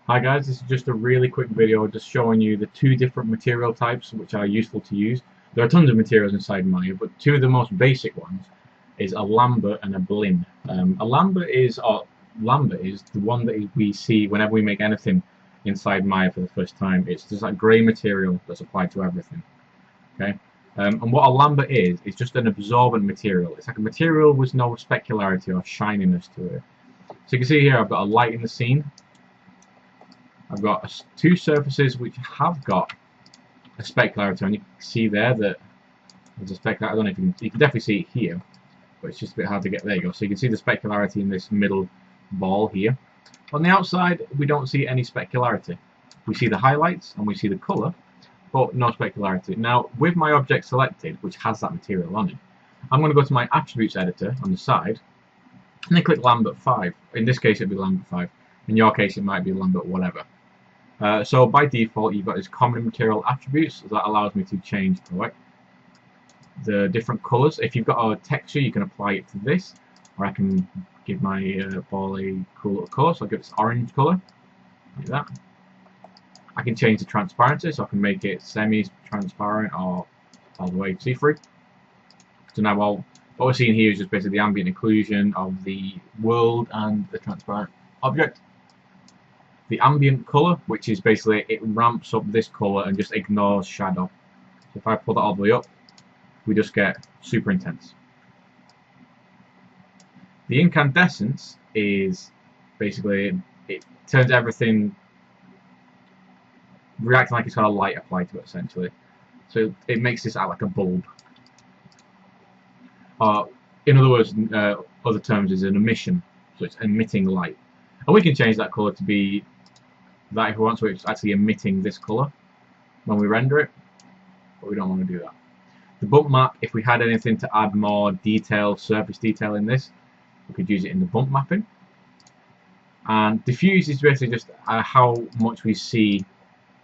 Hi guys, this is just a really quick video just showing you the two different material types which are useful to use. There are tons of materials inside Maya, but two of the most basic ones is a lambert and a blinn. Lambert is the one that we see whenever we make anything inside Maya for the first time. It's just that grey material that's applied to everything. Okay, and what a lambert is just an absorbent material. It's like a material with no specularity or shininess to it. So you can see here I've got a light in the scene. I've got two surfaces which have got a specularity on. You can see there that there's a specularity. I don't know if you can definitely see it here, but it's just a bit hard to get. There you go. So you can see the specularity in this middle ball here. On the outside, we don't see any specularity. We see the highlights and we see the colour, but no specularity. Now, with my object selected, which has that material on it, I'm going to go to my attributes editor on the side, and then click Lambert 5. In this case, it'll be Lambert 5. In your case, it might be Lambert whatever. So by default, you've got this common material attributes that allows me to change the different colors. If you've got a texture, you can apply it to this, or I can give my ball a cool little color. So I'll give it this orange color, like that. I can change the transparency, so I can make it semi-transparent or all the way see-through. So now what we're seeing here is just basically the ambient occlusion of the world and the transparent object. The ambient color, which is basically it ramps up this color and just ignores shadow. So if I pull that all the way up, we just get super intense. The incandescence is basically it turns everything reacting like it's got a light applied to it essentially. So it makes this act like a bulb. In other words, other terms is an emission, so it's emitting light. And we can change that color to be that if we want, so it's actually emitting this color when we render it, but we don't want to do that. The bump map, if we had anything to add more detail, surface detail in this, we could use it in the bump mapping. And diffuse is basically just how much we see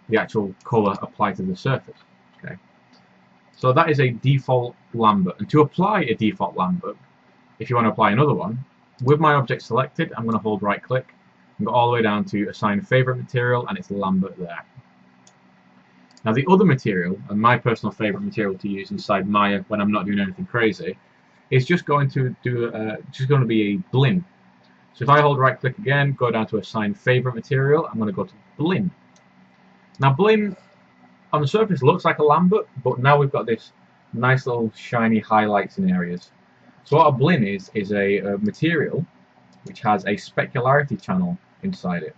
the actual color applied to the surface. Okay, so that is a default lambert, and to apply a default lambert, if you want to apply another one, with my object selected, I'm going to hold right click and go all the way down to assign favorite material, and it's lambert there. Now the other material, and my personal favorite material to use inside Maya when I'm not doing anything crazy, is just going to be a blinn. So if I hold right click again, go down to assign favorite material, I'm going to go to blinn. Now blinn on the surface looks like a lambert, but now we've got this nice little shiny highlights in areas. So what a blinn is a material which has a specularity channel inside it.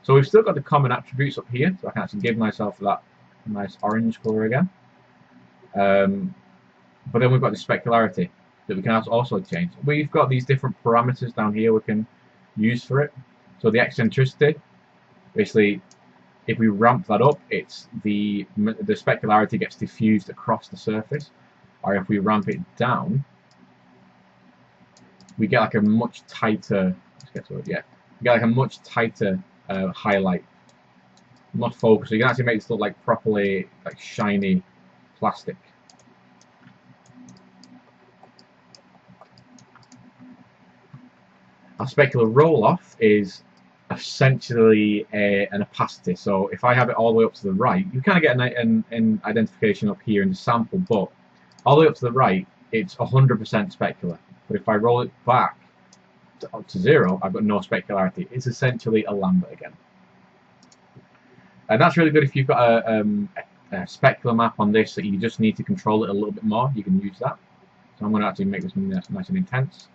So we've still got the common attributes up here, so I can actually give myself that nice orange color again. But then we've got the specularity that we can also change. We've got these different parameters down here we can use for it. So the eccentricity, basically, if we ramp that up, it's the specularity gets diffused across the surface. Or if we ramp it down, we get like a much tighter. Let's get to it. Yeah, we get like a much tighter highlight, not focused. So you can actually make this look like properly like shiny plastic. A specular roll-off is essentially an opacity. So if I have it all the way up to the right, you kind of get an identification up here in the sample, but all the way up to the right, it's 100% specular. But if I roll it back up to 0, I've got no specularity. It's essentially a lambert again. And that's really good if you've got a specular map on this that you just need to control it a little bit more. You can use that. So I'm going to actually make this nice and intense.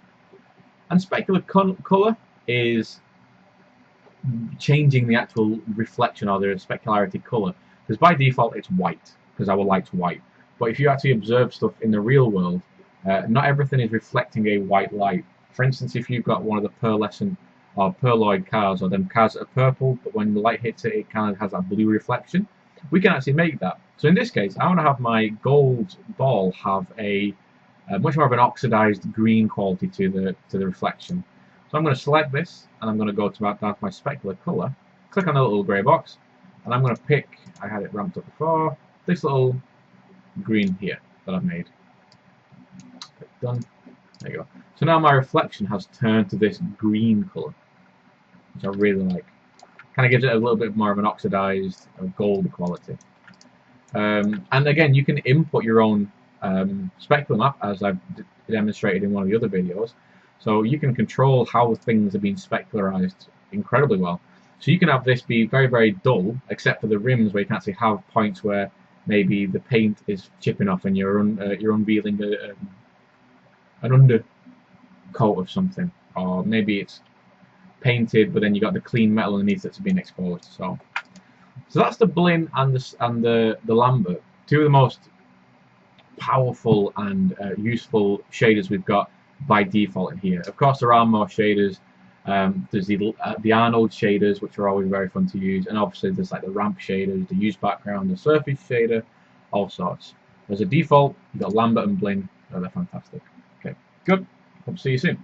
And specular colour is changing the actual reflection or the specularity colour. Because by default it's white, because our light's white. But if you actually observe stuff in the real world, not everything is reflecting a white light. For instance, if you've got one of the pearlescent or pearloid cars, or them cars that are purple, but when the light hits it, it kind of has that blue reflection, we can actually make that. So in this case, I want to have my gold ball have a much more of an oxidized green quality to the reflection. So I'm going to select this, and I'm going to go down to my specular color, click on the little grey box, and I'm going to pick, I had it ramped up before, this little green here that I've made. Click done. There you go. So now my reflection has turned to this green colour, which I really like. Kind of gives it a little bit more of an oxidized gold quality. And again, you can input your own specular map, as I've demonstrated in one of the other videos. So you can control how things are being specularized incredibly well. So you can have this be very, very dull, except for the rims, where you can actually have points where maybe the paint is chipping off and you're unveiling an undercoat of something, or maybe it's painted, but then you got the clean metal underneath that's been exposed. So that's the Blinn and the Lambert, two of the most powerful and useful shaders we've got by default in here. Of course, there are more shaders. There's the Arnold shaders, which are always very fun to use, and obviously there's like the ramp shaders, the use background, the surface shader, all sorts. As a default, you've got Lambert and Blinn. They're fantastic. Okay, good. Hope to see you soon.